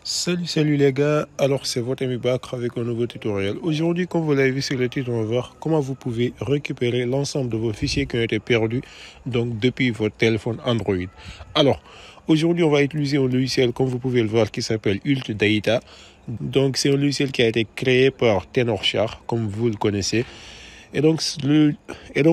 Salut les gars, alors c'est votre ami Bakr avec un nouveau tutoriel. Aujourd'hui, comme vous l'avez vu sur le titre, on va voir comment vous pouvez récupérer l'ensemble de vos fichiers qui ont été perdus donc depuis votre téléphone Android. Alors, aujourd'hui, on va utiliser un logiciel, comme vous pouvez le voir, qui s'appelle UltData. Donc, c'est un logiciel qui a été créé par Tenorshare, comme vous le connaissez. Et donc,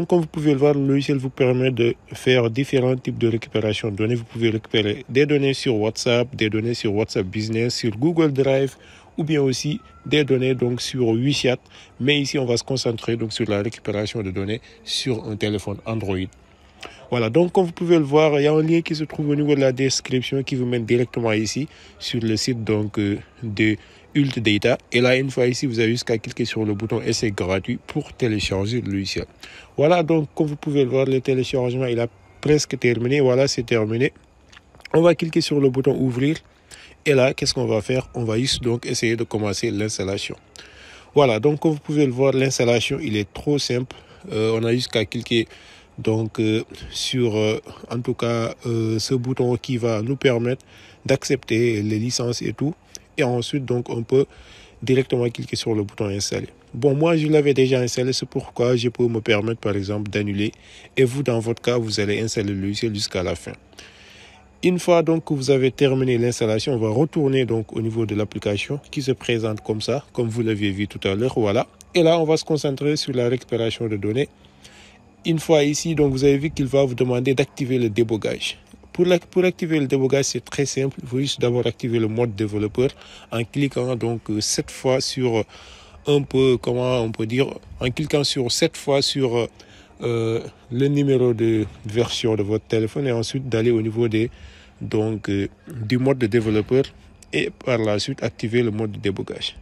comme vous pouvez le voir, le logiciel vous permet de faire différents types de récupération de données. Vous pouvez récupérer des données sur WhatsApp, des données sur WhatsApp Business, sur Google Drive, ou bien aussi des données donc sur WeChat. Mais ici, on va se concentrer donc sur la récupération de données sur un téléphone Android. Voilà, donc comme vous pouvez le voir, il y a un lien qui se trouve au niveau de la description qui vous mène directement ici sur le site donc de UltData. Et là, une fois ici, vous avez juste qu'à cliquer sur le bouton essai gratuit pour télécharger le logiciel. Voilà, donc comme vous pouvez le voir, le téléchargement, il a presque terminé. Voilà, c'est terminé. On va cliquer sur le bouton ouvrir. Et là, qu'est-ce qu'on va faire? On va juste donc essayer de commencer l'installation. Voilà, donc comme vous pouvez le voir, l'installation, il est trop simple. On a juste qu'à cliquer donc sur en tout cas ce bouton qui va nous permettre d'accepter les licences et tout, et ensuite donc on peut directement cliquer sur le bouton installer. Bon, moi je l'avais déjà installé, c'est pourquoi je peux me permettre par exemple d'annuler, et vous dans votre cas vous allez installer le logiciel jusqu'à la fin. Une fois donc que vous avez terminé l'installation, on va retourner donc au niveau de l'application qui se présente comme ça, comme vous l'aviez vu tout à l'heure. Voilà, et là on va se concentrer sur la récupération de données. Une fois ici, donc vous avez vu qu'il va vous demander d'activer le débogage. Pour activer le débogage, c'est très simple. Il faut juste d'abord activer le mode développeur en cliquant donc 7 fois sur un peu, comment on peut dire, en cliquant sur 7 fois sur le numéro de version de votre téléphone, et ensuite d'aller au niveau des, donc, du mode de développeur, et par la suite activer le mode de débogage.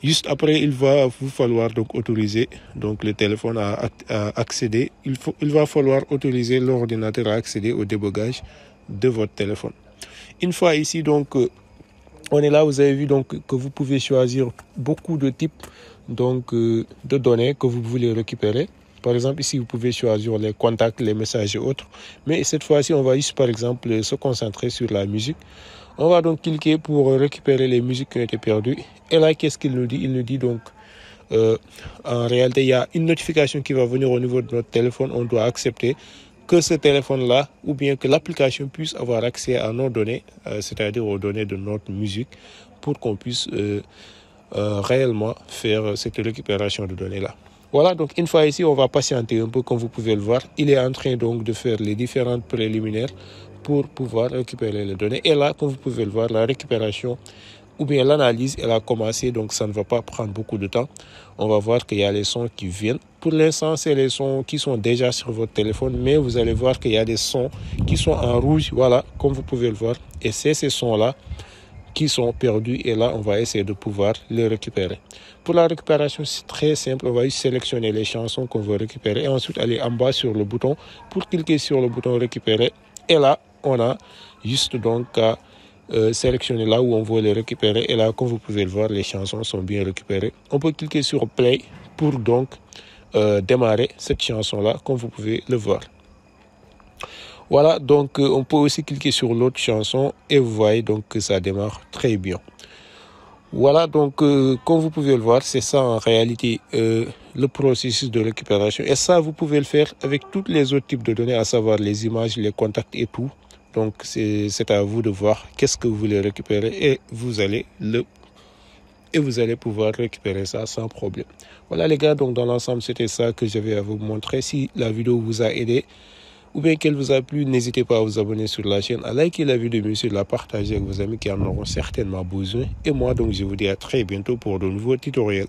Juste après, il va vous falloir donc autoriser donc le téléphone à accéder. Il va falloir autoriser l'ordinateur à accéder au débogage de votre téléphone. Une fois ici, donc, on est là. Vous avez vu donc que vous pouvez choisir beaucoup de types donc de données que vous voulez récupérer. Par exemple, ici, vous pouvez choisir les contacts, les messages et autres. Mais cette fois-ci, on va juste, par exemple, se concentrer sur la musique. On va donc cliquer pour récupérer les musiques qui ont été perdues. Et là, qu'est-ce qu'il nous dit? Il nous dit donc, en réalité, il y a une notification qui va venir au niveau de notre téléphone. On doit accepter que ce téléphone-là, ou bien que l'application puisse avoir accès à nos données, c'est-à-dire aux données de notre musique, pour qu'on puisse réellement faire cette récupération de données-là. Voilà, donc une fois ici, on va patienter un peu, comme vous pouvez le voir. Il est en train donc de faire les différentes préliminaires pour pouvoir récupérer les données. Et là, comme vous pouvez le voir, la récupération ou bien l'analyse, elle a commencé, donc ça ne va pas prendre beaucoup de temps. On va voir qu'il y a les sons qui viennent. Pour l'instant, c'est les sons qui sont déjà sur votre téléphone, mais vous allez voir qu'il y a des sons qui sont en rouge, voilà, comme vous pouvez le voir. Et c'est ces sons-là qui sont perdus, et là on va essayer de pouvoir les récupérer. Pour la récupération, c'est très simple. On va juste sélectionner les chansons qu'on veut récupérer et ensuite aller en bas sur le bouton pour cliquer sur le bouton récupérer, et là on a juste donc à sélectionner là où on veut les récupérer, et là comme vous pouvez le voir, les chansons sont bien récupérées. On peut cliquer sur play pour donc démarrer cette chanson là, comme vous pouvez le voir. Voilà, donc on peut aussi cliquer sur l'autre chanson et vous voyez donc que ça démarre très bien. Voilà, donc comme vous pouvez le voir, c'est ça en réalité le processus de récupération. Et ça, vous pouvez le faire avec tous les autres types de données, à savoir les images, les contacts et tout. Donc c'est à vous de voir qu'est-ce que vous voulez récupérer, et vous allez pouvoir récupérer ça sans problème. Voilà les gars, donc dans l'ensemble, c'était ça que j'avais à vous montrer. Si la vidéo vous a aidé, ou bien qu'elle vous a plu, n'hésitez pas à vous abonner sur la chaîne, à liker la vidéo, bien sûr, la partager avec vos amis qui en auront certainement besoin. Et moi, donc, je vous dis à très bientôt pour de nouveaux tutoriels.